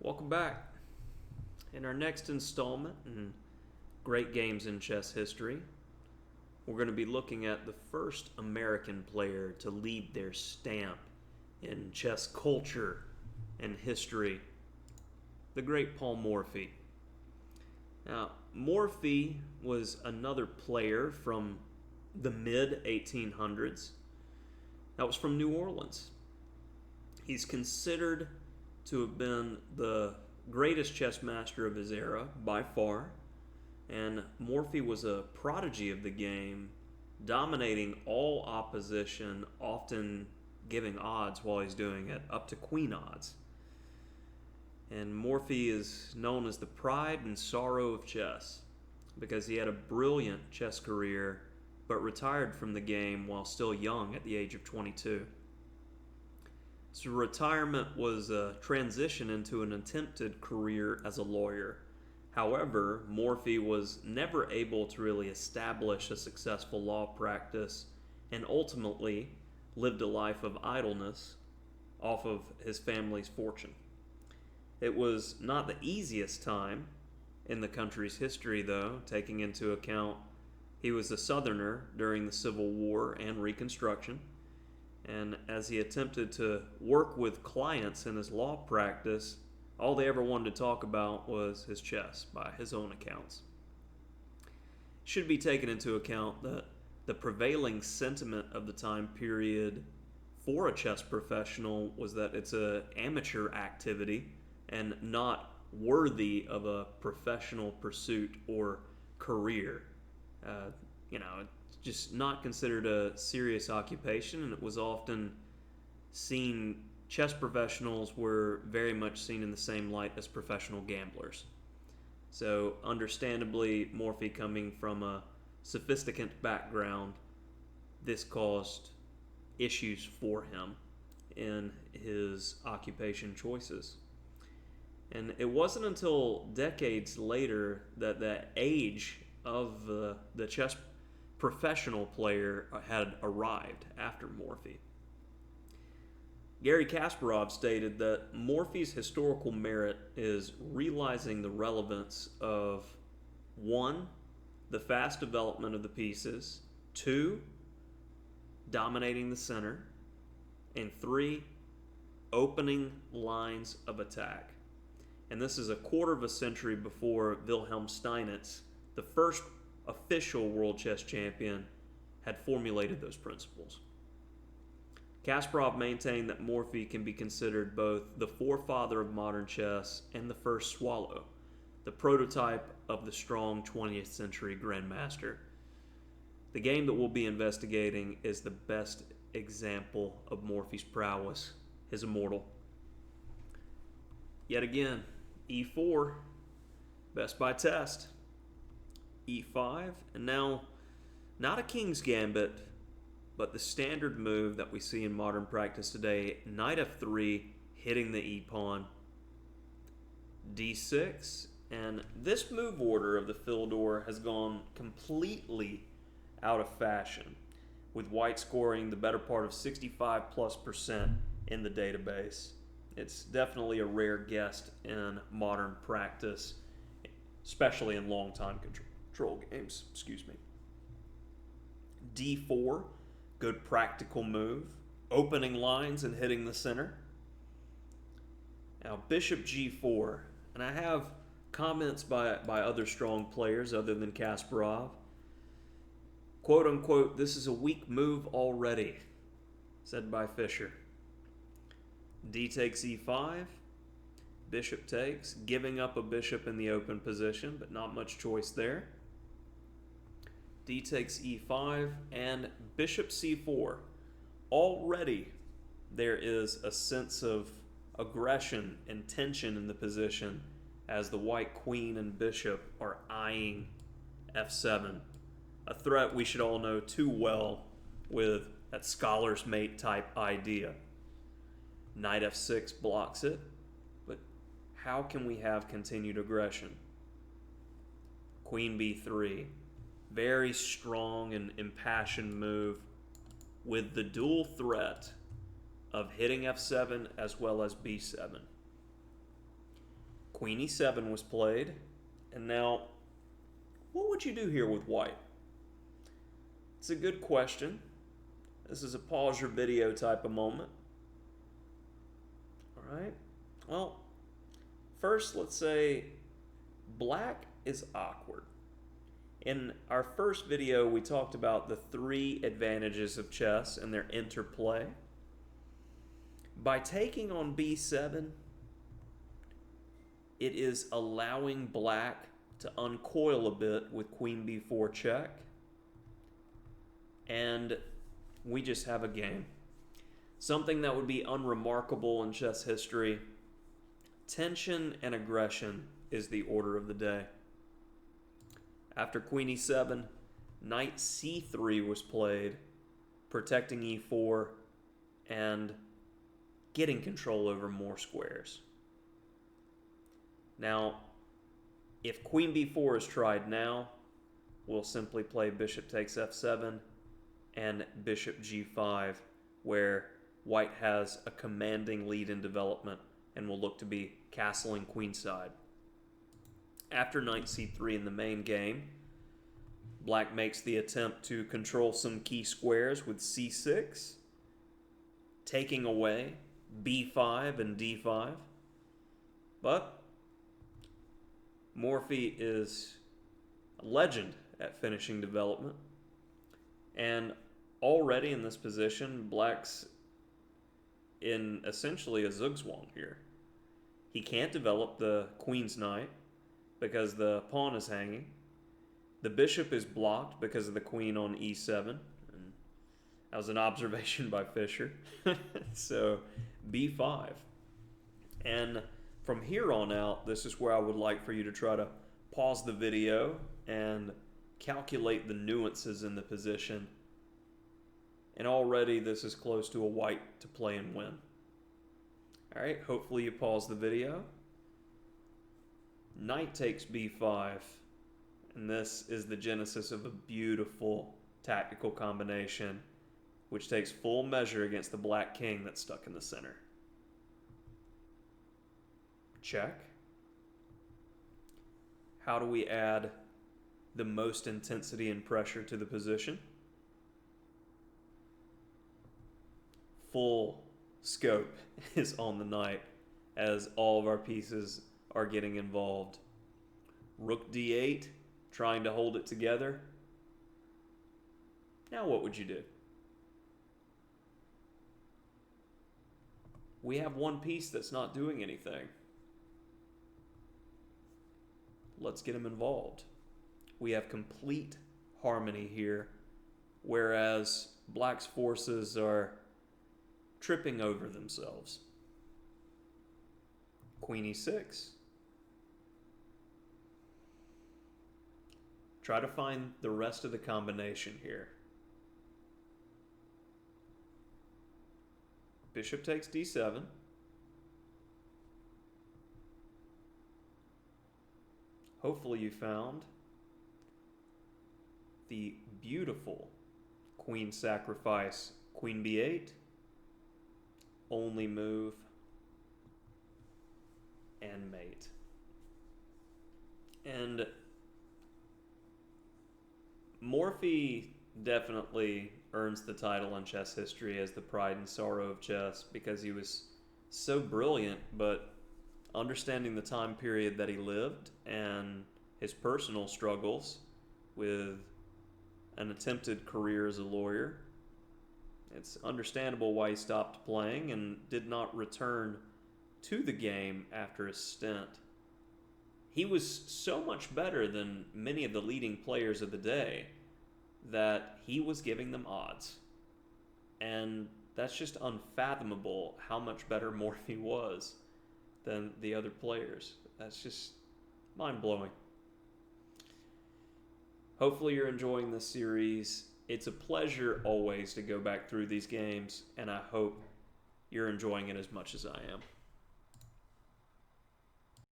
Welcome back. In our next installment in Great Games in Chess History, we're going to be looking at the first American player to leave their stamp in chess culture and history, the great Paul Morphy. Now, Morphy was another player from the mid 1800s that was from New Orleans. He's considered to have been the greatest chess master of his era by far, and Morphy was a prodigy of the game, dominating all opposition, often giving odds while he's doing it, up to queen odds. And Morphy is known as the pride and sorrow of chess because he had a brilliant chess career but retired from the game while still young at the age of 22. His retirement was a transition into an attempted career as a lawyer. However, Morphy was never able to really establish a successful law practice and ultimately lived a life of idleness off of his family's fortune. It was not the easiest time in the country's history, though, taking into account he was a Southerner during the Civil War and Reconstruction. And as he attempted to work with clients in his law practice, all they ever wanted to talk about was his chess, by his own accounts. It should be taken into account that the prevailing sentiment of the time period for a chess professional was that it's an amateur activity and not worthy of a professional pursuit or career. It's just not considered a serious occupation, and it was often seen, chess professionals were very much seen in the same light as professional gamblers. So, understandably, Morphy coming from a sophisticate background, this caused issues for him in his occupation choices. And it wasn't until decades later that the age of the chess professional player had arrived after Morphy. Garry Kasparov stated that Morphy's historical merit is realizing the relevance of 1. The fast development of the pieces, 2. Dominating the center, and 3. Opening lines of attack. And this is a quarter of a century before Wilhelm Steinitz, the first official world chess champion, had formulated those principles. Kasparov maintained that Morphy can be considered both the forefather of modern chess and the first swallow, the prototype of the strong 20th century grandmaster. The game that we'll be investigating is the best example of Morphy's prowess, his immortal. Yet again, e4, best by test. e5, and now not a king's gambit, but the standard move that we see in modern practice today, knight f3, hitting the e-pawn, d6, and this move order of the Philidor has gone completely out of fashion, with white scoring the better part of 65+% in the database. It's definitely a rare guest in modern practice, especially in long time control games. d4, good practical move, opening lines and hitting the center. Now bishop g4, and I have comments by other strong players other than Kasparov. Quote unquote, this is a weak move already, said by Fischer. D takes e5, bishop takes, giving up a bishop in the open position, but not much choice there. D takes e5 and bishop c4. Already there is a sense of aggression and tension in the position as the white queen and bishop are eyeing f7, a threat we should all know too well with that scholar's mate type idea. Knight f6 blocks it, but how can we have continued aggression? Queen b3, very strong and impassioned move with the dual threat of hitting f7 as well as b7. Queen e7 was played. And now, what would you do here with white? It's a good question. This is a pause your video type of moment. All right. Well, first, let's say black is awkward. In our first video, we talked about the 3 advantages of chess and their interplay. By taking on b7, it is allowing black to uncoil a bit with queen b4 check. And we just have a game. Something that would be unremarkable in chess history. Tension and aggression is the order of the day. After queen e7, knight c3 was played, protecting e4 and getting control over more squares. Now, if queen b4 is tried now, we'll simply play bishop takes f7 and bishop g5, where white has a commanding lead in development and will look to be castling queenside. After knight c3 in the main game, black makes the attempt to control some key squares with c6, taking away b5 and d5. But Morphy is a legend at finishing development. And already in this position, black's in essentially a zugzwang here. He can't develop the queen's knight because the pawn is hanging. The bishop is blocked because of the queen on e7. And that was an observation by Fischer. So b5. And from here on out, this is where I would like for you to try to pause the video and calculate the nuances in the position. And already this is close to a white to play and win. All right, hopefully you pause the video. Knight takes b5. And this is the genesis of a beautiful tactical combination, which takes full measure against the black king that's stuck in the center. Check. How do we add the most intensity and pressure to the position? Full scope is on the knight as all of our pieces are getting involved. Rook d8, trying to hold it together. Now what would you do? We have one piece that's not doing anything. Let's get him involved. We have complete harmony here, whereas black's forces are tripping over themselves. Queen e6. Try to find the rest of the combination here. Bishop takes d7. Hopefully you found the beautiful queen sacrifice, queen b8, only move, and mate. And Morphy definitely earns the title in chess history as the pride and sorrow of chess because he was so brilliant, but understanding the time period that he lived and his personal struggles with an attempted career as a lawyer, it's understandable why he stopped playing and did not return to the game after his stint. He was so much better than many of the leading players of the day that he was giving them odds. And that's just unfathomable how much better Morphy was than the other players. That's just mind-blowing. Hopefully you're enjoying this series. It's a pleasure always to go back through these games, and I hope you're enjoying it as much as I am.